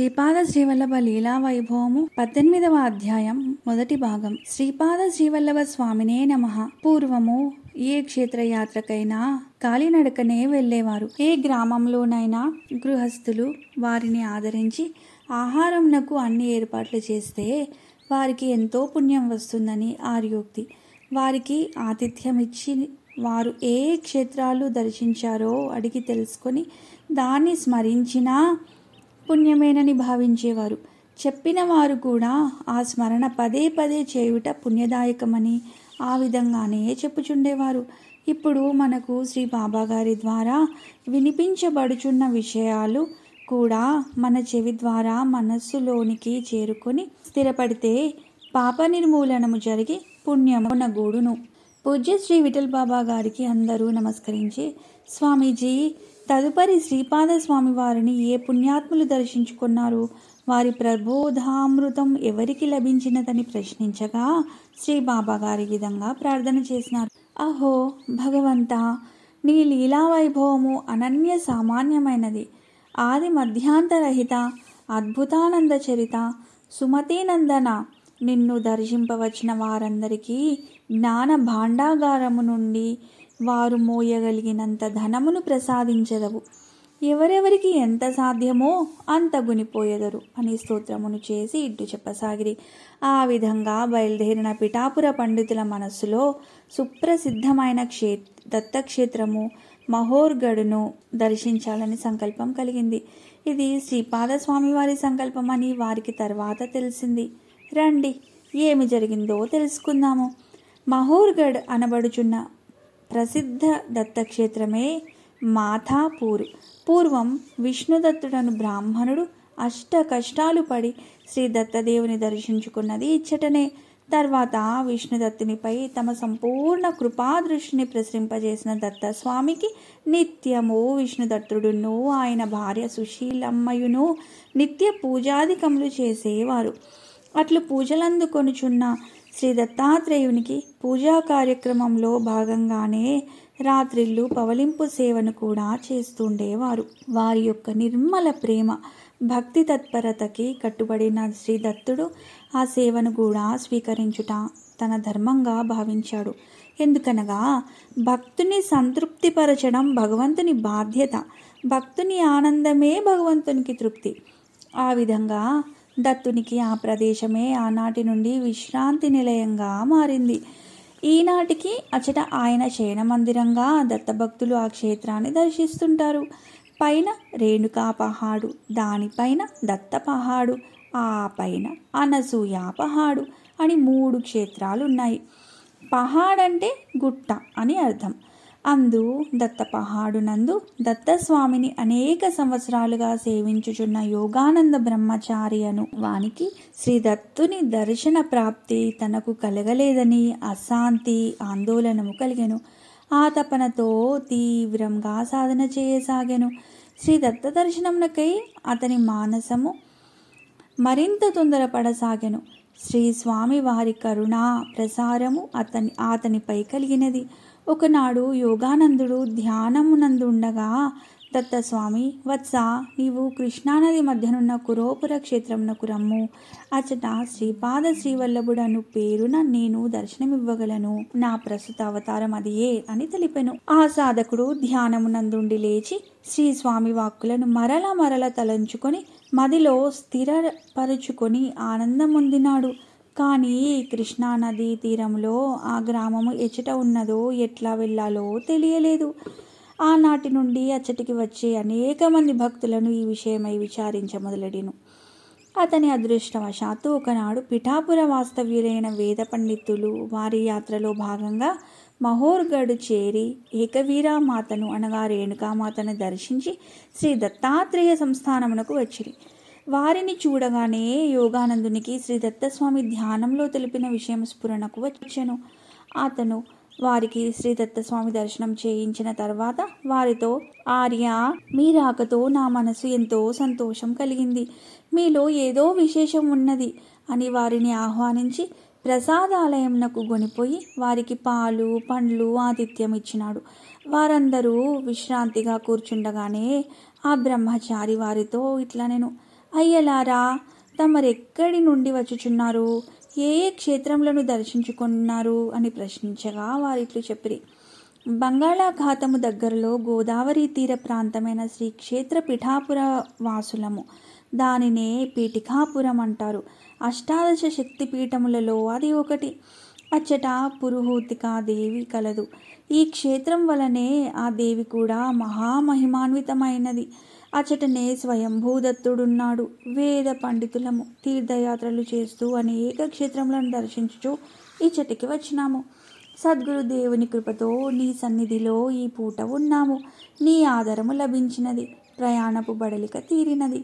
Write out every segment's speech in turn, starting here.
శ్రీపాద శ్రీవల్లభ లీలా వైభవము 18వ అధ్యాయం మొదటి భాగం. శ్రీపాద శ్రీవల్లభ స్వామినే నమః. పూర్వము ఏ క్షేత్రయాత్రకైనా కాలినడకనే వెళ్ళేవారు. ఏ గ్రామంలోనైనా గృహస్థులు వారిని ఆదరించి ఆహారంనకు అన్ని ఏర్పాట్లు చేస్తే వారికి ఎంతో పుణ్యం వస్తుందని ఆర్యోక్తి. వారికి ఆతిథ్యం ఇచ్చి వారు ఏ క్షేత్రాలు దర్శించారో అడిగి తెలుసుకొని దాన్ని స్మరించినా పుణ్యమేనని భావించేవారు. చెప్పిన వారు కూడా ఆ స్మరణ పదే పదే చేయుట పుణ్యదాయకమని ఆ విధంగానే చెప్పుచుండేవారు. ఇప్పుడు మనకు శ్రీ బాబా గారి ద్వారా వినిపించబడుచున్న విషయాలు కూడా మన చెవి ద్వారా మనస్సులోనికి చేరుకొని స్థిరపడితే పాప నిర్మూలనము జరిగి పుణ్యము నగూడును. పూజ్య శ్రీ విఠల్ బాబా గారికి అందరూ నమస్కరించి, స్వామీజీ, తదుపరి శ్రీపాద స్వామి వారిని ఏ పుణ్యాత్ములు దర్శించుకున్నారు? వారి ప్రబోధామృతం ఎవరికి లభించినదని ప్రశ్నించగా శ్రీ బాబా గారి విధంగా ప్రార్థన చేసినారు. అహో భగవంతా, నీ లీలా వైభవము అనన్య సామాన్యమైనది. ఆది మధ్యాంతరహిత అద్భుతానంద చరిత సుమతీనందన. నిన్ను దర్శింపవచ్చిన వారందరికీ జ్ఞాన భాండాగారము నుండి వారు మోయగలిగినంత ధనమును ప్రసాదించదవు. ఎవరెవరికి ఎంత సాధ్యమో అంత గునిపోయెదరు అని స్తోత్రమును చేసి ఇట్టు చెప్పసాగిరి. ఆ విధంగా బయలుదేరిన పిఠాపుర పండితుల మనస్సులో సుప్రసిద్ధమైన దత్తక్షేత్రము మహోర్గఢ్ను దర్శించాలని సంకల్పం కలిగింది. ఇది శ్రీపాద స్వామివారి సంకల్పమని వారికి తర్వాత తెలిసింది. రండి, ఏమి జరిగిందో తెలుసుకుందాము. మహోర్గఢ్ అనబడుచున్న ప్రసిద్ధ దత్తక్షేత్రమే మాథాపూర్. పూర్వం విష్ణుదత్తుడను బ్రాహ్మణుడు అష్ట కష్టాలు పడి శ్రీ దత్తదేవుని దర్శించుకున్నది ఇచ్చటనే. తర్వాత విష్ణుదత్తునిపై తమ సంపూర్ణ కృపాదృష్టిని ప్రసరింపజేసిన దత్తస్వామికి నిత్యము విష్ణుదత్తుడును ఆయన భార్య సుశీలమ్మయును నిత్య పూజాధికములు చేసేవారు. అట్లు పూజలందుకొనుచున్న శ్రీ దత్తాత్రేయునికి పూజా కార్యక్రమంలో భాగంగానే రాత్రిళ్ళు పవలింపు సేవను కూడా చేస్తుండేవారు. వారి యొక్క నిర్మల ప్రేమ భక్తి తత్పరతకి కట్టుబడిన శ్రీ దత్తుడు ఆ సేవను కూడా స్వీకరించుట తన ధర్మంగా భావించాడు. ఎందుకనగా భక్తుని సంతృప్తిపరచడం భగవంతుని బాధ్యత. భక్తుని ఆనందమే భగవంతునికి తృప్తి. ఆ విధంగా దత్తునికి ఆ ప్రదేశమే ఆనాటి నుండి విశ్రాంతి నిలయంగా మారింది. ఈనాటికి అచట ఆయన శయన మందిరంగా దత్తభక్తులు ఆ క్షేత్రాన్ని దర్శిస్తుంటారు. పైన రేణుకా పహాడు, దానిపైన దత్త పహాడు, ఆ పైన అనసూయ పహాడు అని 3 క్షేత్రాలు ఉన్నాయి. పహాడ్ అంటే గుట్ట అని అర్థం. అందు దత్త పహాడునందు దత్తస్వామిని అనేక సంవత్సరాలుగా సేవించుచున్న యోగానంద బ్రహ్మచారి అను వానికి శ్రీ దత్తుని దర్శన ప్రాప్తి తనకు కలగలేదని అశాంతి ఆందోళనము కలిగెను. ఆ తపనతో తీవ్రంగా సాధన చేయసాగెను. శ్రీ దత్త దర్శనమునకై అతని మానసము మరింత తొందరపడసాగెను. శ్రీ స్వామి వారి కరుణా ప్రసారము అతనిపై కలిగినది. ఒకనాడు యోగానందుడు ధ్యానమునందుండగా దత్తస్వామి, వత్స, నీవు కృష్ణానది మధ్యనున్న కురోపుర క్షేత్రమునకు రమ్ము. అచట శ్రీపాద శ్రీవల్లభుడను పేరున నేను దర్శనమివ్వగలను. నా ప్రస్తుత అవతారం అదియే అని తెలిపెను. ఆ సాధకుడు ధ్యానమునందుండి లేచి శ్రీ స్వామి వాక్కులను మరల తలంచుకొని మదిలో స్థిరపరుచుకొని ఆనందమొందినాడు. కానీ కృష్ణానదీ తీరంలో ఆ గ్రామము ఎచట ఉన్నదో ఎట్లా వెళ్ళాలో తెలియలేదు. ఆనాటి నుండి అచ్చటికి వచ్చే అనేక మంది భక్తులను ఈ విషయమై విచారించమొదలెడెను. అతని అదృష్టవశాత్తు ఒకనాడు పిఠాపుర వాస్తవ్యులైన వేద పండితులు వారి యాత్రలో భాగంగా మహోర్గఢ్ చేరి ఏకవీరామాతను అనగా రేణుకామాతను దర్శించి శ్రీ దత్తాత్రేయ సంస్థానమునకు వచ్చిరి. వారిని చూడగానే యోగానందునికి శ్రీ దత్తస్వామి ధ్యానంలో తెలిపిన విషయం స్ఫురణకు వచ్చెను. అతను వారికి శ్రీ దత్తస్వామి దర్శనం చేయించిన తర్వాత వారితో, ఆర్య, మీ రాకతో నా మనసు ఎంతో సంతోషం కలిగింది. మీలో ఏదో విశేషం ఉన్నది అని వారిని ఆహ్వానించి ప్రసాదాలయంనకు గొనిపోయి వారికి పాలు పండ్లు ఆతిథ్యం ఇచ్చినాడు. వారందరూ విశ్రాంతిగా కూర్చుండగానే ఆ బ్రహ్మచారి వారితో ఇట్లా నేను, అయ్యలారా, తమరెక్కడి నుండి వచ్చుచున్నారు? ఏ ఏ క్షేత్రములను దర్శించుకున్నారు అని ప్రశ్నించగా వారిట్లు చెప్పిరి. బంగాళాఖాతము దగ్గరలో గోదావరి తీర ప్రాంతమైన శ్రీ క్షేత్ర పిఠాపుర వాసులము. దానినే పీఠికాపురం అంటారు. అష్టాదశ శక్తి పీఠములలో అది ఒకటి. అచ్చట పురుహూతికా దేవి కలదు. ఈ క్షేత్రం వలనే ఆ దేవి కూడా మహామహిమాన్వితమైనది. అచటనే స్వయంభూదత్తుడున్నాడు. వేద పండితులము తీర్థయాత్రలు చేస్తూ అనేక క్షేత్రములను దర్శించుచు ఇచ్చటికి వచ్చినాము. సద్గురుదేవుని కృపతో నీ సన్నిధిలో ఈ పూట ఉన్నాము. నీ ఆదరము లభించినది. ప్రయాణపు బడలిక తీరినది.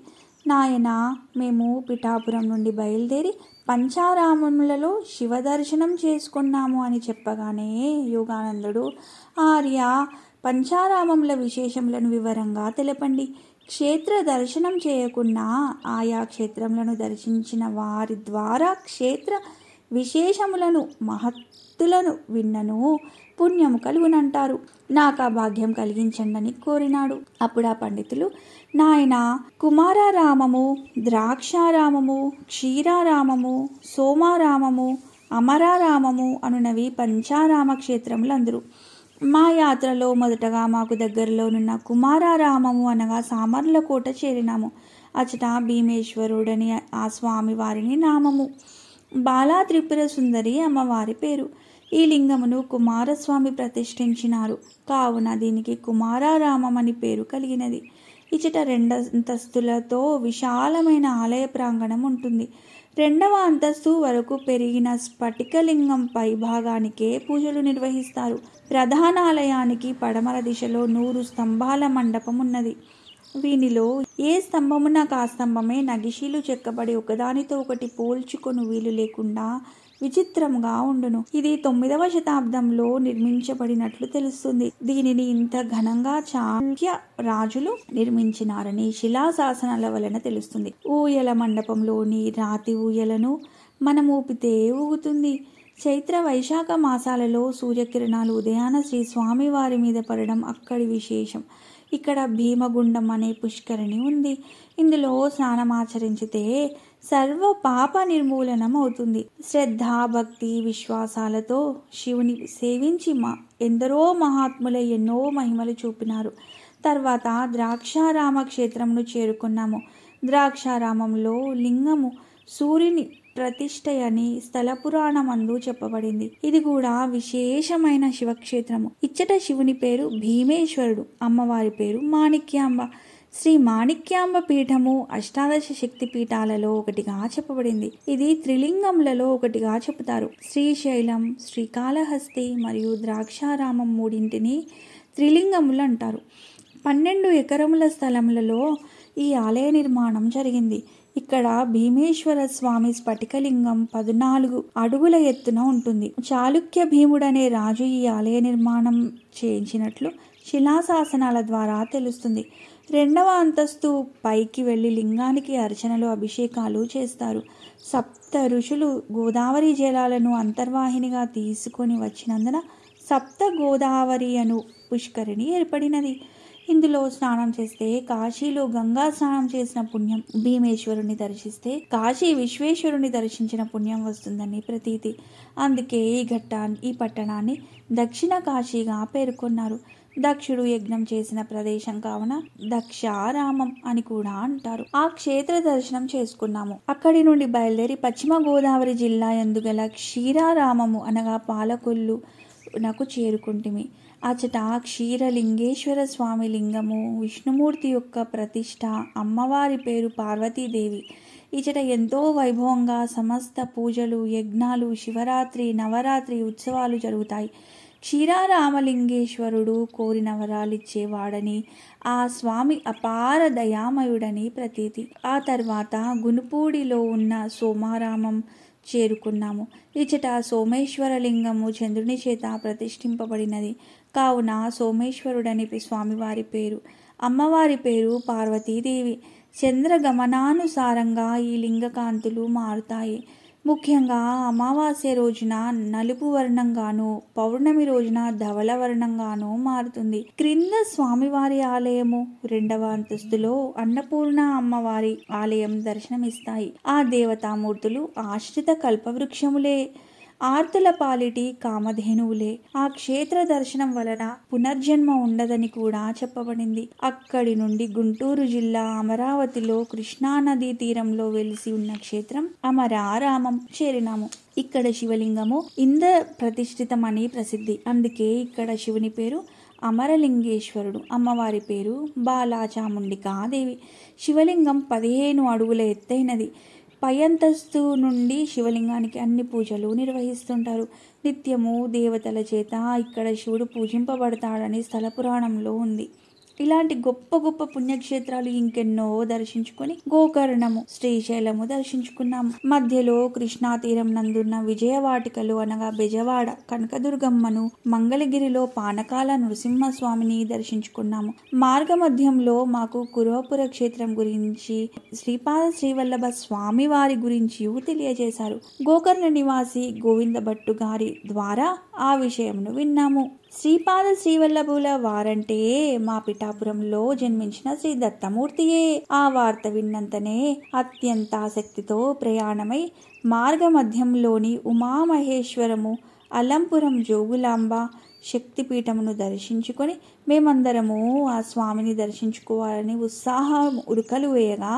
నాయనా, మేము పిఠాపురం నుండి బయలుదేరి పంచారామములలో శివ దర్శనం చేసుకున్నాము అని చెప్పగానే యోగానందుడు, ఆర్య, పంచారామముల విశేషములను వివరంగా తెలపండి. క్షేత్ర దర్శనం చేయకున్నా ఆయా క్షేత్రములను దర్శించిన వారి ద్వారా క్షేత్ర విశేషములను మహత్తులను విన్నను పుణ్యము కలుగునంటారు. నాకు ఆ భాగ్యం కలిగించండి కోరినాడు. అప్పుడు ఆ పండితులు, నాయన, కుమారారామము, ద్రాక్షారామము, క్షీరారామము, సోమారామము, అమరారామము అనునవి పంచారామ క్షేత్రములందరూ. మా యాత్రలో మొదటగా మాకు దగ్గరలోనున్న కుమారారామము అనగా సామర్లకోట చేరినాము. అచట భీమేశ్వరుడని ఆ స్వామి వారిని నామము. బాలా త్రిపుర సుందరి అమ్మవారి పేరు. ఈ లింగమును కుమారస్వామి ప్రతిష్ఠించినారు. కావున దీనికి కుమారారామం అని పేరు కలిగినది. ఇచట 2 అంతస్తులతో విశాలమైన ఆలయ ప్రాంగణం ఉంటుంది. 2వ అంతస్తు వరకు పెరిగిన స్ఫటికలింగం పై భాగానికే పూజలు నిర్వహిస్తారు. ప్రధానాలయానికి పడమర దిశలో 100 స్తంభాల మండపం ఉన్నది. వీనిలో ఏ స్తంభమున కా స్తంభమే నగిశీలు చెక్కబడి ఒకదానితో ఒకటి పోల్చుకొను వీలు లేకుండా విచిత్రంగా ఉండును. ఇది 9వ శతాబ్దంలో నిర్మించబడినట్లు తెలుస్తుంది. దీనిని ఇంత ఘనంగా చాళుక్య రాజులు నిర్మించినారని శిలాశాసనాల వలన తెలుస్తుంది. ఊయల మండపంలోని రాతి ఊయలను మనం ఊపితే ఊగుతుంది. చైత్ర వైశాఖ మాసాలలో సూర్యకిరణాలు ఉదయాన శ్రీ స్వామి వారి మీద పడడం అక్కడి విశేషం. ఇక్కడ భీమగుండం అనే పుష్కరిణి ఉంది. ఇందులో స్నానమాచరించితే సర్వ పాప నిర్మూలనం అవుతుంది. శ్రద్ధ, భక్తి, విశ్వాసాలతో శివుని సేవించి ఎందరో మహాత్ముల ఎన్నో మహిమలు చూపినారు. తర్వాత ద్రాక్షారామ క్షేత్రమును చేరుకున్నాము. ద్రాక్షారామంలో లింగము సూర్యుని ప్రతిష్టయని స్థల పురాణమందు చెప్పబడింది. ఇది కూడా విశేషమైన శివక్షేత్రము. ఇచ్చట శివుని పేరు భీమేశ్వరుడు, అమ్మవారి పేరు మాణిక్యాంబ. శ్రీ మాణిక్యాంబ పీఠము అష్టాదశ శక్తి పీఠాలలో ఒకటిగా చెప్పబడింది. ఇది త్రిలింగములలో ఒకటిగా చెబుతారు. శ్రీశైలం, శ్రీకాళహస్తి మరియు ద్రాక్షారామం మూడింటిని త్రిలింగములు అంటారు. 12 ఎకరముల స్థలములలో ఈ ఆలయ నిర్మాణం జరిగింది. ఇక్కడ భీమేశ్వర స్వామి స్ఫటికలింగం 14 అడుగుల ఎత్తున ఉంటుంది. చాళుక్య భీముడనే రాజు ఈ ఆలయ నిర్మాణం చేయించినట్లు శిలాశాసనాల ద్వారా తెలుస్తుంది. 2వ అంతస్తు పైకి వెళ్లి లింగానికి అర్చనలు, అభిషేకాలు చేస్తారు. 7 ఋషులు గోదావరి జలాలను అంతర్వాహినిగా తీసుకొని వచ్చినందున సప్త గోదావరి అను పుష్కరిణి ఏర్పడినది. ఇందులో స్నానం చేస్తే కాశీలో గంగా స్నానం చేసిన పుణ్యం, భీమేశ్వరుని దర్శిస్తే కాశీ విశ్వేశ్వరుని దర్శించిన పుణ్యం వస్తుందని ప్రతీతి. అందుకే ఈ పట్టణాన్ని దక్షిణ కాశీగా పేర్కొన్నారు. దక్షుడు యజ్ఞం చేసిన ప్రదేశం కావున దక్షారామం అని కూడా అంటారు. ఆ క్షేత్ర దర్శనం చేసుకున్నాము. అక్కడి నుండి బయలుదేరి పశ్చిమ గోదావరి జిల్లా యందుగల క్షీరారామము అనగా పాలకొల్లు నాకు చేరుకుంటిమి. అచట క్షీరలింగేశ్వర స్వామి లింగము, విష్ణుమూర్తి యొక్క ప్రతిష్ట, అమ్మవారి పేరు పార్వతీదేవి. ఇచట ఎంతో వైభవంగా సమస్త పూజలు, యజ్ఞాలు, శివరాత్రి, నవరాత్రి ఉత్సవాలు జరుగుతాయి. క్షీరారామలింగేశ్వరుడు కోరిన వరాలిచ్చేవాడని, ఆ స్వామి అపార దయామయుడని ప్రతీతి. ఆ తర్వాత గునుపూడిలో ఉన్న సోమారామం చేరుకున్నాము. ఇచట సోమేశ్వరలింగము చంద్రుని చేత ప్రతిష్ఠింపబడినది. కావున సోమేశ్వరుడని స్వామివారి పేరు. అమ్మవారి పేరు పార్వతీదేవి. చంద్రగమనానుసారంగా ఈ లింగకాంతులు మారుతాయి. ముఖ్యంగా అమావాస్య రోజున నలుపు వర్ణంగాను, పౌర్ణమి రోజున ధవళ వర్ణంగాను మారుతుంది. క్రింద స్వామివారి ఆలయము, 2వ అంతస్తులో అన్నపూర్ణ అమ్మవారి ఆలయం దర్శనమిస్తాయి. ఆ దేవతామూర్తులు ఆశ్రిత కల్పవృక్షములే, ఆర్తుల పాలిటి కామధేనువులే. ఆ క్షేత్ర దర్శనం వలన పునర్జన్మ ఉండదని కూడా చెప్పబడింది. అక్కడి నుండి గుంటూరు జిల్లా అమరావతిలో కృష్ణానదీ తీరంలో వెలిసి ఉన్న క్షేత్రం అమరారామం చేరినాము. ఇక్కడ శివలింగము ఇంద్ర ప్రతిష్ఠితమని ప్రసిద్ధి. అందుకే ఇక్కడ శివుని పేరు అమరలింగేశ్వరుడు, అమ్మవారి పేరు బాలాచాముండికాదేవి. శివలింగం 15 అడుగుల ఎత్తైనది. పై అంతస్తు నుండి శివలింగానికి అన్ని పూజలు నిర్వహిస్తుంటారు. నిత్యము దేవతల చేత ఇక్కడ శివుడు పూజింపబడతాడని స్థల పురాణంలో ఉంది. ఇలాంటి గొప్ప గొప్ప పుణ్యక్షేత్రాలు ఇంకెన్నో దర్శించుకొని గోకర్ణము, శ్రీశైలము దర్శించుకున్నాము. మధ్యలో కృష్ణా తీరం నందున్న విజయవాటికలు అనగా బెజవాడ, కనకదుర్గమ్మను, మంగళగిరిలో పానకాల నృసింహస్వామిని దర్శించుకున్నాము. మార్గ మధ్యంలో మాకు కురవపుర క్షేత్రం గురించి, శ్రీపాద శ్రీవల్లభ స్వామి వారి గురించి తెలియజేశారు. గోకర్ణ నివాసి గోవింద భట్టు గారి ద్వారా ఆ విషయమును విన్నాము. శ్రీపాద శ్రీవల్లభుల వారంటే మా పిఠాపురంలో జన్మించిన శ్రీ దత్తమూర్తియే. ఆ వార్త విన్నంతనే అత్యంత ఆసక్తితో ప్రయాణమై మార్గ మధ్యంలోని ఉమామహేశ్వరము, అలంపురం జోగులాంబ శక్తిపీఠమును దర్శించుకొని మేమందరము ఆ స్వామిని దర్శించుకోవాలని ఉత్సాహం ఉడకలు వేయగా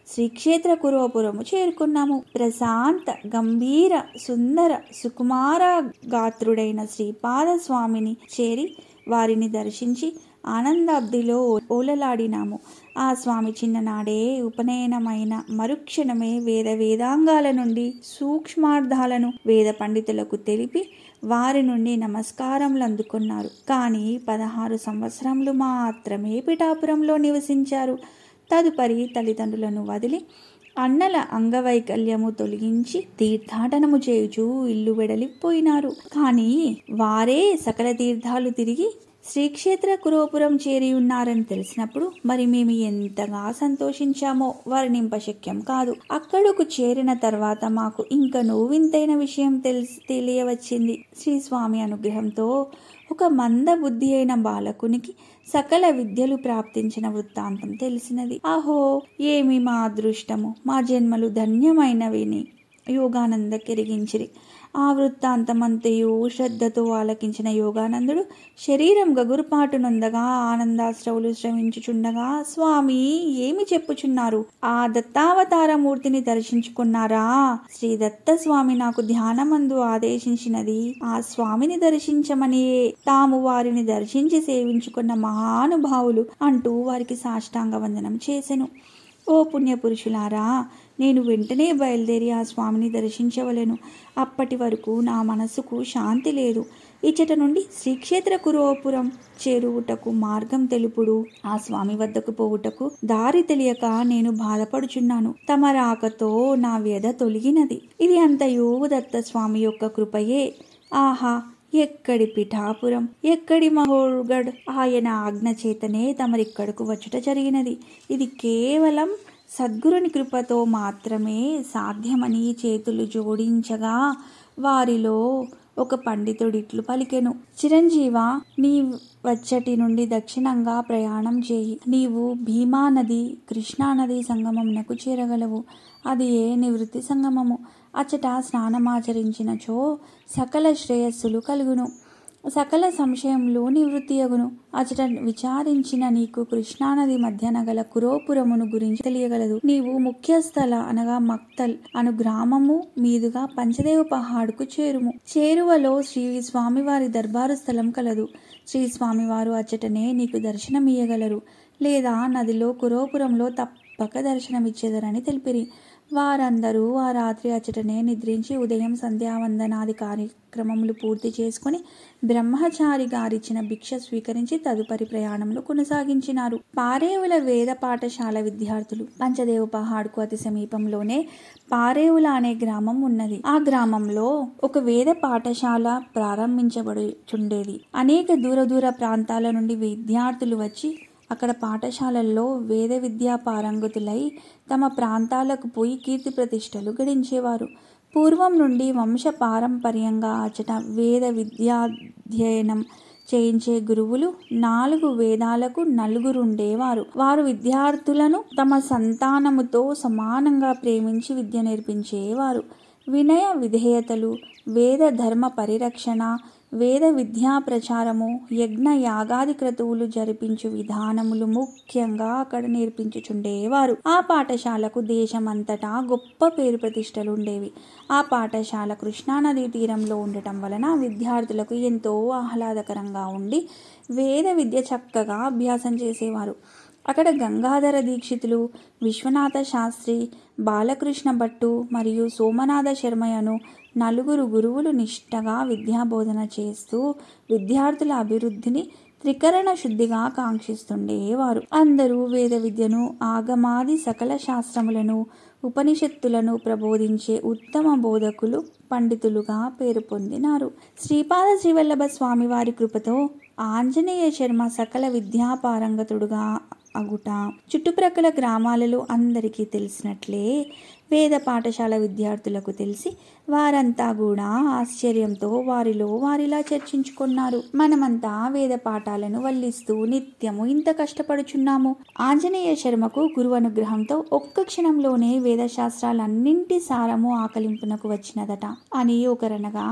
శ్రీక్షేత్ర కురవపురము చేరుకున్నాము. ప్రశాంత గంభీర సుందర సుకుమార గాత్రుడైన శ్రీపాద స్వామిని చేరి వారిని దర్శించి ఆనందాబ్దిలో ఓలలాడినాము. ఆ స్వామి చిన్ననాడే ఉపనయనమైన మరుక్షణమే వేదాంగాల నుండి సూక్ష్మార్థాలను వేద పండితులకు తెలిపి వారి నుండి నమస్కారములు అందుకున్నారు. కానీ 16 సంవత్సరములు మాత్రమే పిఠాపురంలో నివసించారు. తదుపరి తల్లిదండ్రులను వదిలి అన్నల అంగవైకల్యము తొలగించి తీర్థాటనము చేయుచు ఇల్లు వెడలిపోయినారు. కానీ వారే సకల తీర్థాలు తిరిగి శ్రీక్షేత్ర కురవపురం చేరి ఉన్నారని తెలిసినప్పుడు మరి మేము ఎంతగా సంతోషించామో వర్ణింపశక్యం కాదు. అక్కడకు చేరిన తర్వాత మాకు ఇంకనూ వింతైన విషయం తెలియవచ్చింది. శ్రీ స్వామి అనుగ్రహంతో ఒక మంద బుద్ధి అయిన బాలకునికి సకల విద్యలు ప్రాప్తించిన వృత్తాంతం తెలిసినది. ఆహో, ఏమి మా అదృష్టము! మా జన్మలు ధన్యమైనవిని యోగానంద కెరిగించిరి. ఆ వృత్తాంతమంతయు శ్రద్ధతో ఆలకించిన యోగానందుడు శరీరం గగురుపాటు నొందగా ఆనందాశ్రవులు శ్రవించుచుండగా, స్వామి ఏమి చెప్పుచున్నారు? ఆ దత్తావతారమూర్తిని దర్శించుకున్నారా? శ్రీ దత్త స్వామి నాకు ధ్యానమందు ఆదేశించినది ఆ స్వామిని దర్శించమనియే. తాము వారిని దర్శించి సేవించుకున్న మహానుభావులు అంటూ వారికి సాష్టాంగ వందనం చేసెను. ఓ పుణ్యపురుషులారా, నేను వెంటనే బయలుదేరి ఆ స్వామిని దర్శించవలెను. అప్పటి వరకు నా మనసుకు శాంతి లేదు. ఇచ్చట నుండి శ్రీక్షేత్ర కురవపురం చేరువుటకు మార్గం తెలుపుడు. ఆ స్వామి వద్దకు పోవుటకు దారి తెలియక నేను బాధపడుచున్నాను. తమ రాకతో నా వ్యధ తొలగినది. ఇది అంతయు దత్త స్వామి యొక్క కృపయే. ఆహా, ఎక్కడి పిఠాపురం, ఎక్కడి మహోర్గఢ్! ఆయన ఆజ్ఞ చేతనే తమరిక్కడకు వచ్చుట జరిగినది. ఇది కేవలం సద్గురుని కృపతో మాత్రమే సాధ్యమని చేతులు జోడించగా వారిలో ఒక పండితుడిట్లు పలికెను. చిరంజీవా, నీ వచ్చటి నుండి దక్షిణంగా ప్రయాణం చేయి. నీవు భీమానది, కృష్ణానది సంగమమునకు చేరగలవు. అది నివృత్తి సంగమము. అచట స్నానమాచరించినచో సకల శ్రేయస్సులు కలుగును, సకల సంశయములు నివృత్తియగును. అచట విచారించిన నీకు కృష్ణానది మధ్యన గల కురవపురమును గురించి తెలియగలదు. నీవు ముఖ్యస్థల అనగా మక్తల్ అను గ్రామము మీదుగా పంచదేవ పహాడుకు చేరుము. చేరువలో శ్రీ స్వామివారి దర్బారు స్థలం కలదు. శ్రీ స్వామివారు అచ్చటనే నీకు దర్శనమియ్యగలరు, లేదా నదిలో కురవపురంలో తప్పక దర్శనమిచ్చేదరని తెలిపిరి. వారందరూ ఆ రాత్రి అచ్చటనే నిద్రించి ఉదయం సంధ్యావందనాది కార్యక్రమములు పూర్తి చేసుకుని బ్రహ్మచారి గారిచ్చిన భిక్ష స్వీకరించి తదుపరి ప్రయాణములు కొనసాగించినారు. పారేవుల వేద పాఠశాల విద్యార్థులు. పంచదేవ పహాడ్కు అతి సమీపంలోనే పారేవుల అనే గ్రామం ఉన్నది. ఆ గ్రామంలో ఒక వేద పాఠశాల ప్రారంభించబడుచుండేది. అనేక దూర ప్రాంతాల నుండి విద్యార్థులు వచ్చి అక్కడ పాఠశాలల్లో వేద విద్యా పారంగతులై తమ ప్రాంతాలకు పోయి కీర్తి ప్రతిష్టలు గడించేవారు. పూర్వం నుండి వంశ పారంపర్యంగా అచట వేద విద్యాధ్యయనం చేయించే గురువులు 4 వేదాలకు 4 ఉండేవారు. వారు విద్యార్థులను తమ సంతానముతో సమానంగా ప్రేమించి విద్య నేర్పించేవారు. వినయ విధేయతలు, వేద ధర్మ పరిరక్షణ, వేద విద్యా ప్రచారము, యజ్ఞ యాగాది క్రతువులు జరిపించు విధానములు ముఖ్యంగా అక్కడ నేర్పించుచుండేవారు. ఆ పాఠశాలకు దేశమంతటా గొప్ప పేరు ప్రతిష్టలు ఉండేవి. ఆ పాఠశాల కృష్ణానదీ తీరంలో ఉండటం వలన విద్యార్థులకు ఎంతో ఆహ్లాదకరంగా ఉండి వేద విద్య చక్కగా అభ్యాసం చేసేవారు. అక్కడ గంగాధర దీక్షితులు, విశ్వనాథ శాస్త్రి, బాలకృష్ణ భట్టు మరియు సోమనాథ శర్మయను 4 గురువులు నిష్ఠగా విద్యాబోధన చేస్తూ విద్యార్థుల అభివృద్ధిని త్రికరణ శుద్ధిగా కాంక్షిస్తుండేవారు. అందరూ వేద విద్యను, ఆగమాది సకల శాస్త్రములను, ఉపనిషత్తులను ప్రబోధించే ఉత్తమ బోధకులు, పండితులుగా పేరు పొందినారు. శ్రీపాద శ్రీవల్లభ స్వామి వారి కృపతో ఆంజనేయ శర్మ సకల విద్యాపారంగతుడుగా అగుట చుట్టుప్రక్కల గ్రామాలలో అందరికీ తెలిసినట్లే వేద పాఠశాల విద్యార్థులకు తెలిసి వారంతా కూడా ఆశ్చర్యంతో వారిలో వారిలా చర్చించుకున్నారు. మనమంతా వేద పాఠాలను వల్లిస్తూ నిత్యము ఇంత కష్టపడుచున్నాము. ఆంజనేయ శర్మకు గురువు అనుగ్రహంతో ఒక్క క్షణంలోనే వేదశాస్త్రాలన్నింటి సారము ఆకలింపునకు వచ్చినదట అని ఒకరనగా,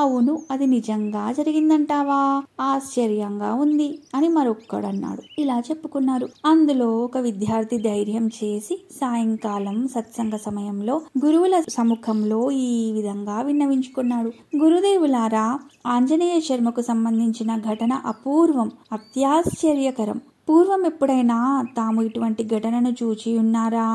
అవును, అది నిజంగా జరిగిందంటావా? ఆశ్చర్యంగా ఉంది అని మరొక్కడన్నాడు. ఇలా చెప్పుకున్నారు. అందులో ఒక విద్యార్థి ధైర్యం చేసి సాయంకాలం సత్సంగ సమయంలో గురువుల సముఖంలో ఈ విధంగా విన్నవించుకున్నాడు. గురుదేవులారా, ఆంజనేయ శర్మకు సంబంధించిన ఘటన అపూర్వం, అత్యాశ్చర్యకరం. పూర్వం ఎప్పుడైనా తాము ఇటువంటి ఘటనను చూచి ఉన్నారా,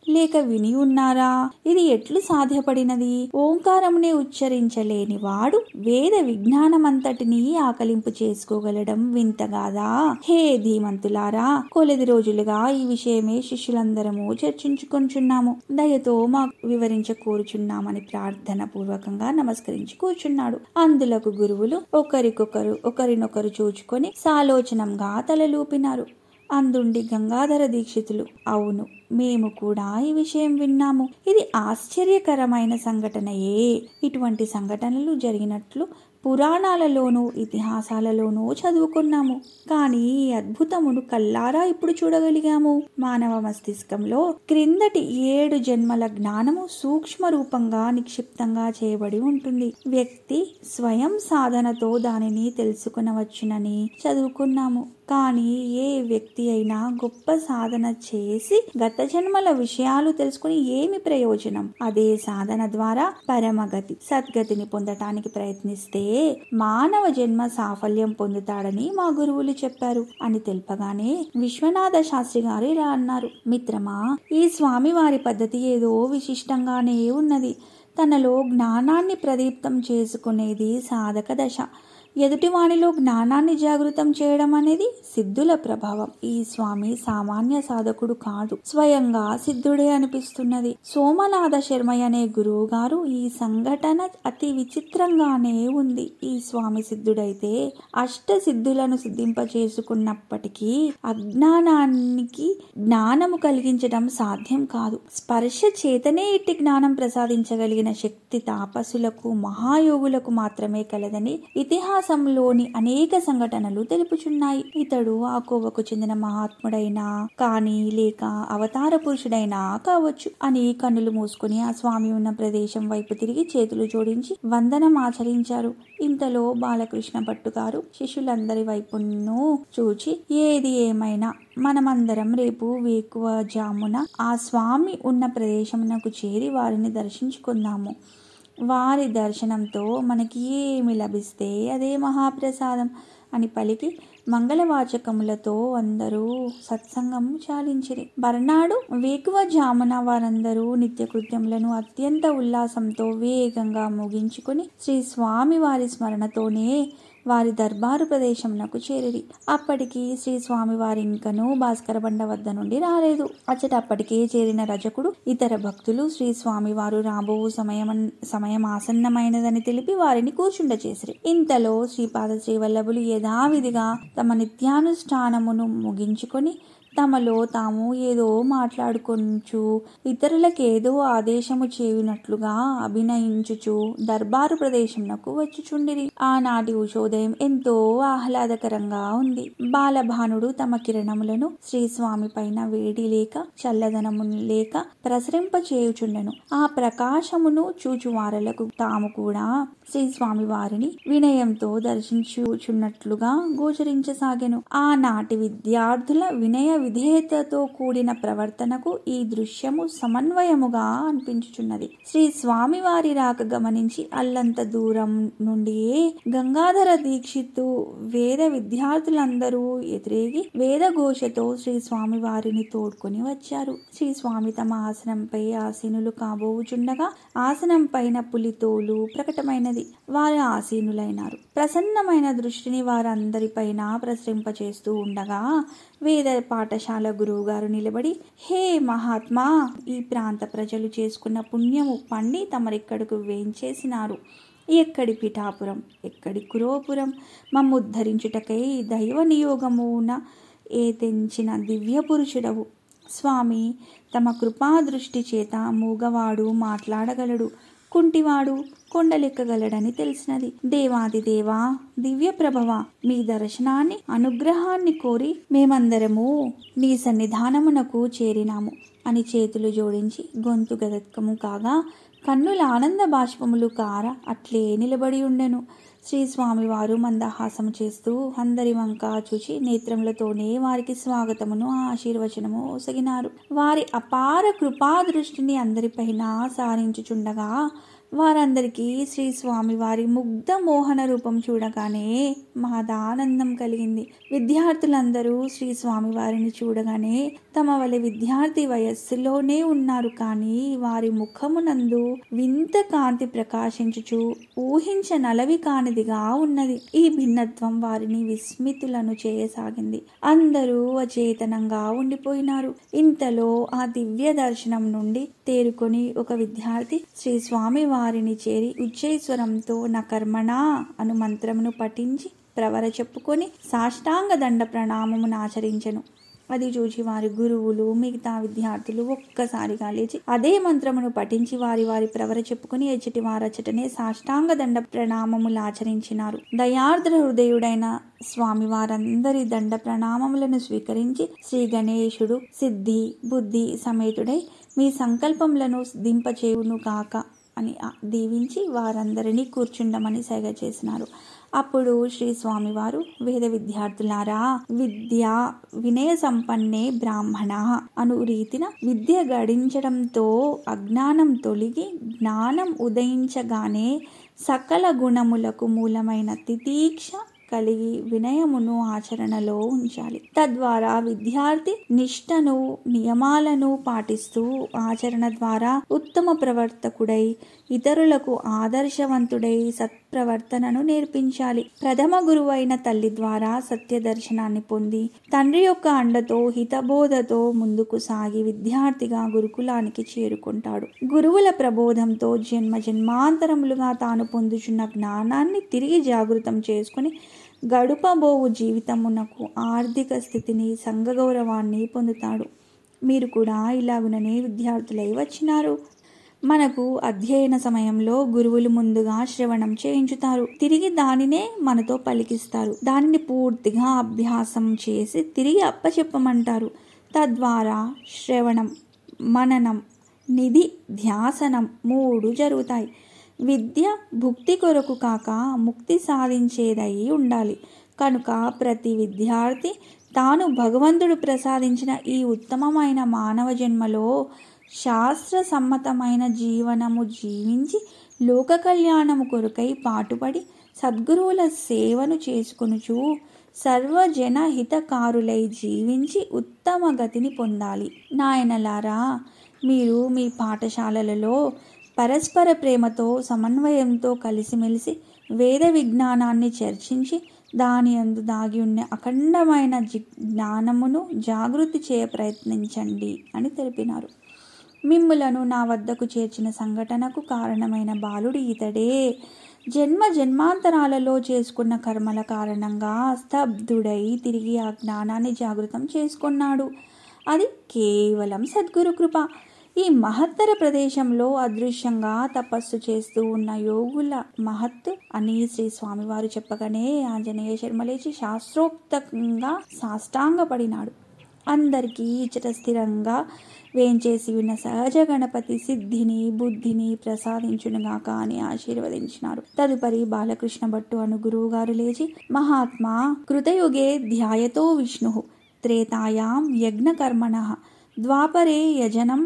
లేక విని ఉన్నారా? ఇది ఎట్లు సాధ్యపడినది? ఓంకారమునే ఉచ్చరించలేని వాడు వేద విజ్ఞానమంతటినీ ఆకలింపు చేసుకోగలడం వింతగాదా? హే ధీమంతులారా, కొలది రోజులుగా ఈ విషయమే శిష్యులందరము చర్చించుకొంచున్నాము. దయతో మాకు వివరించ కోరుచున్నామని ప్రార్థన పూర్వకంగా నమస్కరించి కూర్చున్నాడు. అందులకు గురువులు ఒకరినొకరు చూచుకొని సాలోచనంగా తలలూపినారు. అందుండి గంగాధర దీక్షితులు, అవును, మేము కూడా ఈ విషయం విన్నాము. ఇది ఆశ్చర్యకరమైన సంఘటనయే. ఇటువంటి సంఘటనలు జరిగినట్లు పురాణాలలోనూ ఇతిహాసాలలోనూ చదువుకున్నాము. కానీ ఈ అద్భుతమును కల్లారా ఇప్పుడు చూడగలిగాము. మానవ మస్తిష్కంలో క్రిందటి 7 జన్మల జ్ఞానము సూక్ష్మ రూపంగా నిక్షిప్తంగా చేయబడి ఉంటుంది. వ్యక్తి స్వయం సాధనతో దానిని తెలుసుకునవచ్చునని చదువుకున్నాము. కానీ ఏ వ్యక్తి అయినా గొప్ప సాధన చేసి గత జన్మల విషయాలు తెలుసుకుని ఏమి ప్రయోజనం? అదే సాధన ద్వారా పరమగతి, సద్గతిని పొందటానికి ప్రయత్నిస్తే మానవ జన్మ సాఫల్యం పొందుతాడని మా గురువులు చెప్పారు అని తెలుపగానే విశ్వనాథ శాస్త్రి గారు ఇలా అన్నారు. మిత్రమా, ఈ స్వామి వారి పద్ధతి ఏదో విశిష్టంగానే ఉన్నది. తనలో జ్ఞానాన్ని ప్రదీప్తం చేసుకునేది సాధక దశ. ఎదుటివానిలో జ్ఞానాన్ని జాగృతం చేయడం అనేది సిద్ధుల ప్రభావం. ఈ స్వామి సామాన్య సాధకుడు కాదు, స్వయంగా సిద్ధుడే అనిపిస్తున్నది. సోమనాథ శర్మయ్య అనే గురువు గారు ఈ సంఘటన అతి విచిత్రంగానే ఉంది. ఈ స్వామి సిద్ధుడైతే అష్ట సిద్ధులను సిద్ధింపచేసుకున్నప్పటికీ అజ్ఞానానికి జ్ఞానము కలిగించడం సాధ్యం కాదు. స్పర్శ చేతనే ఇట్టి జ్ఞానం ప్రసాదించగలిగిన శక్తి తాపసులకు, మహాయోగులకు మాత్రమే కలదని ఇతిహాసంలోని అనేక సంఘటనలు తెలుపుచున్నాయి. ఇతడు ఆ కోవకు చెందిన మహాత్ముడైనా కానీ లేక అవతార పురుషుడైనా కావచ్చు అని కన్నులు మూసుకుని ఆ స్వామి ఉన్న ప్రదేశం వైపు తిరిగి చేతులు జోడించి వందనం ఆచరించారు. ఇంతలో బాలకృష్ణ భట్టు గారు శిష్యులందరి వైపును చూచి, ఏది ఏమైనా మనమందరం రేపు వేకువ జామున ఆ స్వామి ఉన్న ప్రదేశమునకు చేరి వారిని దర్శించుకుందాము. వారి దర్శనంతో మనకి ఏమి లభిస్తే అదే మహాప్రసాదం అని పలికి మంగళవాచకములతో అందరూ సత్సంగం చాలించిరి. మర్నాడు వేకువ జామున వారందరూ నిత్యకృత్యములను అత్యంత ఉల్లాసంతో వేగంగా ముగించుకుని శ్రీ స్వామి వారి స్మరణతోనే వారి దర్బారు ప్రదేశమునకు చేరిరి. అప్పటికి శ్రీ స్వామి వారి ఇంకనూ భాస్కర బండ వద్ద నుండి రాలేదు. అచ్చట అప్పటికే చేరిన రజకుడు ఇతర భక్తులు శ్రీ స్వామి వారు రాబో సమయం ఆసన్నమైనదని తెలిపి వారిని కూర్చుండచేసిరి. ఇంతలో శ్రీపాద శ్రీవల్లభులు యథావిధిగా తమ నిత్యానుష్ఠానమును ముగించుకొని తమలో తాము ఏదో మాట్లాడుకొనుచు ఇతరులకేదో ఆదేశము చేయునట్లుగా అభినయించుచు దర్బారు ప్రదేశమునకు వచ్చుచుండిరి. ఆనాటి ఉషోదయం ఎంతో ఆహ్లాదకరంగా ఉంది. బాలభానుడు తమ కిరణములను శ్రీస్వామి పైన వేడి లేక చల్లదనము లేక ప్రసరింపచేయుచుండెను. ఆ ప్రకాశమును చూచువారలకు తాము కూడా శ్రీస్వామి వారిని వినయంతో దర్శించుచున్నట్లుగా గోచరించసాగెను. ఆనాటి విద్యార్థుల వినయ విధేయతతో కూడిన ప్రవర్తనకు ఈ దృశ్యము సమన్వయముగా అనిపించుచున్నది. శ్రీ స్వామి వారి రాక గమనించి అల్లంత దూరం నుండియే గంగాధర దీక్షిత్తు వేద విద్యార్థులందరూ ఎదురేగి వేద ఘోషతో శ్రీ స్వామి వారిని తోడ్కొని వచ్చారు. శ్రీ స్వామి తమ ఆసనంపై ఆసీనులు కాబోచుండగా ఆసనం పైన పులితోలు ప్రకటమైనది. వారు ఆసీనులైనారు. ప్రసన్నమైన దృష్టిని వారందరిపైన ప్రసరింపచేస్తూ ఉండగా వేద పాఠశాల గురువు గారు నిలబడి, హే మహాత్మా, ఈ ప్రాంత ప్రజలు చేసుకున్న పుణ్యము పండి తమరిక్కడకు వేంచేసినారు. ఎక్కడి పిఠాపురం, ఎక్కడి కురోపురం, మమ్ముద్ధరించుటకై దైవ నియోగమున ఏ తెంచిన దివ్య పురుషుడవు. స్వామి తమ కృపాదృష్టి చేత మూగవాడు మాట్లాడగలడు, కుంటివాడు కొండలెక్కగలడని తెలిసినది. దేవాది దేవా, దివ్య ప్రభవ, మీ దర్శనాన్ని అనుగ్రహాన్ని కోరి మేమందరము నీ సన్నిధానమునకు చేరినాము అని చేతులు జోడించి గొంతు గదత్కము కాగా కన్నుల ఆనంద బాష్పములు కార అట్లే నిలబడి ఉండెను. శ్రీ స్వామివారు మందహాసము చేస్తూ అందరి వంక చూచి నేత్రములతోనే వారికి స్వాగతమును ఆశీర్వచనము ఒసగినారు. వారి అపార కృపా దృష్టిని అందరిపైన సారించుచుండగా వారందరికీ శ్రీ స్వామి వారి ముగ్ధ మోహన రూపం చూడగానే మహదానందం కలిగింది. విద్యార్థులందరూ శ్రీ స్వామి వారిని చూడగానే తమ వలె విద్యార్థి వయస్సులోనే ఉన్నారు, కానీ వారి ముఖమునందు వింత కాంతి ప్రకాశించుచు ఊహించనలవి కానిదిగా ఉన్నది. ఈ భిన్నత్వం వారిని విస్మితులను చేయసాగింది. అందరూ అచేతనంగా ఉండిపోయినారు. ఇంతలో ఆ దివ్య దర్శనం నుండి తేరుకొని ఒక విద్యార్థి శ్రీ స్వామి వారిని చేరి ఉచ్చైస్వరంతో నా కర్మణా అను మంత్రమును పఠించి ప్రవర చెప్పుకొని సాష్టాంగ దండ ప్రణామమును ఆచరించెను. అది చూచి వారి గురువులు మిగతా విద్యార్థులు ఒక్కసారిగా లేచి అదే మంత్రమును పఠించి వారి వారి ప్రవర చెప్పుకుని ఎచ్చటి వారచ్చటనే సాష్టాంగ దండ ప్రణామములు ఆచరించినారు. దయార్ద్ర హృదయుడైన స్వామి వారందరి దండ ప్రణామములను స్వీకరించి శ్రీ గణేశుడు సిద్ధి బుద్ధి సమేతుడై మీ సంకల్పములను దింపచేయును కాక అని దీవించి వారందరినీ కూర్చుండమని సైగ చేసినారు. అప్పుడు శ్రీ స్వామివారు, వేద విద్యార్థులారా, విద్య వినయ సంపన్నే బ్రాహ్మణ అను రీతిన విద్య గడించడంతో అజ్ఞానం తొలగి జ్ఞానం ఉదయించగానే సకల గుణములకు మూలమైన తితీక్ష కలిగి వినయమును ఆచరణలో ఉంచాలి. తద్వారా విద్యార్థి నిష్టను నియమాలను పాటిస్తూ ఆచరణ ద్వారా ఉత్తమ ప్రవర్తకుడై ఇతరులకు ఆదర్శవంతుడై సత్ప్రవర్తనను నేర్పించాలి. ప్రథమ గురువైన తల్లి ద్వారా సత్య దర్శనాన్ని పొంది తండ్రి యొక్క అండతో హితబోధతో ముందుకు సాగి విద్యార్థిగా గురుకులానికి చేరుకుంటాడు. గురువుల ప్రబోధంతో జన్మ జన్మాంతరములుగా తాను పొందుచున్న జ్ఞానాన్ని తిరిగి జాగృతం చేసుకుని గడుపబోవు జీవితమునకు ఆర్థిక స్థితిని సంఘ గౌరవాన్ని పొందుతాడు. మీరు కూడా ఇలాగుననే విద్యార్థులై వచ్చినారు. మనకు అధ్యయన సమయంలో గురువులు ముందుగా శ్రవణం చేయించుతారు, తిరిగి దానినే మనతో పలికిస్తారు. దానిని పూర్తిగా అభ్యాసం చేసి తిరిగి అప్పచెప్పమంటారు. తద్వారా శ్రవణం, మననం, నిధి ధ్యాసనం 3 జరుగుతాయి. విద్య భుక్తి కొరకు కాక ముక్తి సాధించేదై ఉండాలి. కనుక ప్రతి విద్యార్థి తాను భగవంతుడు ప్రసాదించిన ఈ ఉత్తమమైన మానవ జన్మలో శాస్త్ర సమ్మతమైన జీవనము జీవించి లోక కళ్యాణము కొరకై పాటుపడి సద్గురువుల సేవను చేసుకొనుచు సర్వజన హితకారులై జీవించి ఉత్తమ గతిని పొందాలి. నాయనలారా, మీరు మీ పాఠశాలలలో పరస్పర ప్రేమతో సమన్వయంతో కలిసిమెలిసి వేద విజ్ఞానాన్ని చర్చించి దాని యందు దాగి ఉన్న అఖండమైన జ్ఞానమును జాగృతి చేయ ప్రయత్నించండి అని తెలిపినారు. మిమ్ములను నా వద్దకు చేర్చిన సంఘటనకు కారణమైన బాలుడు ఇతడే. జన్మ జన్మాంతరాలలో చేసుకున్న కర్మల కారణంగా స్తబ్దుడై తిరిగి ఆ జ్ఞానాన్ని జాగృతం చేసుకున్నాడు. అది కేవలం సద్గురు కృప. ఈ మహత్తర ప్రదేశంలో అదృశ్యంగా తపస్సు చేస్తూ ఉన్న యోగుల మహత్తు అని శ్రీ స్వామివారు చెప్పగానే ఆంజనేయ శర్మ లేచి శాస్త్రోక్తంగా సాష్టాంగపడినాడు. అందరికీ ఇచ్చట స్థిరంగా వేంచేసి ఉన్న సహజ గణపతి సిద్ధిని బుద్ధిని ప్రసాదించునుగాక అని ఆశీర్వదించినారు. తదుపరి బాలకృష్ణ భట్టు అను గురువు గారు లేచి, మహాత్మా కృతయుగే ధ్యాయతో విష్ణు త్రేతాయాం యజ్ఞకర్మణః ద్వాపరే యజనం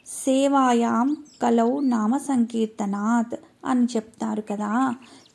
సేవాయాం కలౌ నామ సంకీర్తనాత్ అని చెప్తారు కదా.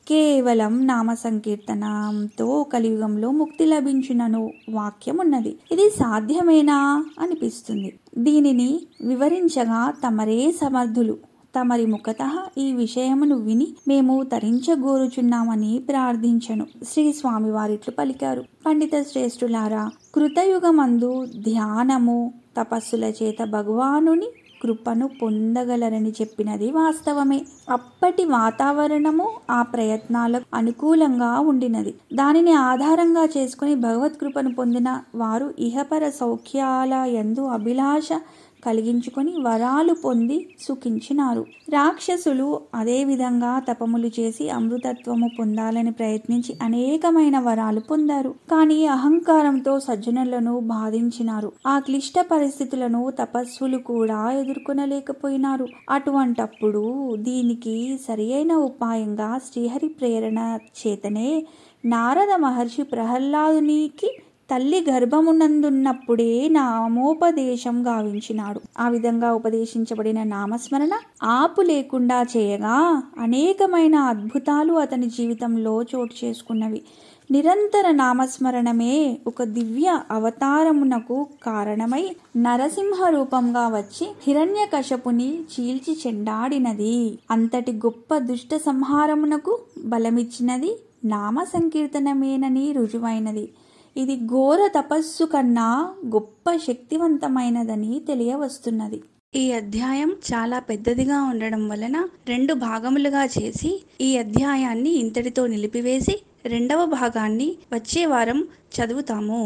కేవలం నామ సంకీర్తనంతో కలియుగంలో ముక్తి లభించునను వాక్యం ఉన్నది. ఇది సాధ్యమేనా అనిపిస్తుంది. దీనిని వివరించగా తమరే సమర్థులు. తమరి ముఖతః ఈ విషయమును విని మేము తరించగోరుచున్నామని ప్రార్థించను. శ్రీ స్వామి వారిట్లు పలికారు. పండిత శ్రేష్ఠులారా, కృతయుగమందు ధ్యానము తపస్సుల చేత భగవానుని కృపను పొందగలరని చెప్పినది వాస్తవమే. అప్పటి వాతావరణము ఆ ప్రయత్నాలకు అనుకూలంగా ఉండినది. దానిని ఆధారంగా చేసుకుని భగవత్ కృపను పొందిన వారు ఇహపర సౌఖ్యాల యందు అభిలాష కలిగించుకొని వరాలు పొంది సుఖించినారు. రాక్షసులు అదేవిధంగా తపములు చేసి అమృతత్వము పొందాలని ప్రయత్నించి అనేకమైన వరాలు పొందారు. కానీ అహంకారంతో సజ్జనులను బాధించినారు. ఆ క్లిష్ట పరిస్థితులను తపస్సులు కూడా ఎదుర్కొనలేకపోయినారు. అటువంటప్పుడు దీనికి సరియైన ఉపాయంగా శ్రీహరి ప్రేరణ చేతనే నారద మహర్షి ప్రహ్లాదునికి తల్లి గర్భమునందున్నప్పుడే నామోపదేశం గావించినాడు. ఆ విధంగా ఉపదేశించబడిన నామస్మరణ ఆపు లేకుండా చేయగా అనేకమైన అద్భుతాలు అతని జీవితంలో చోటు చేసుకున్నవి. నిరంతర నామస్మరణమే ఒక దివ్య అవతారమునకు కారణమై నరసింహ రూపంగా వచ్చి హిరణ్యకశపుని చీల్చి చెండాడినది. అంతటి గొప్ప దుష్ట సంహారమునకు బలమిచ్చినది నామ సంకీర్తనమేనని రుజువైనది. ఇది ఘోర తపస్సు కన్నా గొప్ప శక్తివంతమైనదని తెలియవస్తున్నది. ఈ అధ్యాయం చాలా పెద్దదిగా ఉండడం వలన 2 భాగములుగా చేసి ఈ అధ్యాయాన్ని ఇంతటితో నిలిపివేసి 2వ భాగాన్ని వచ్చే వారం చదువుతాము.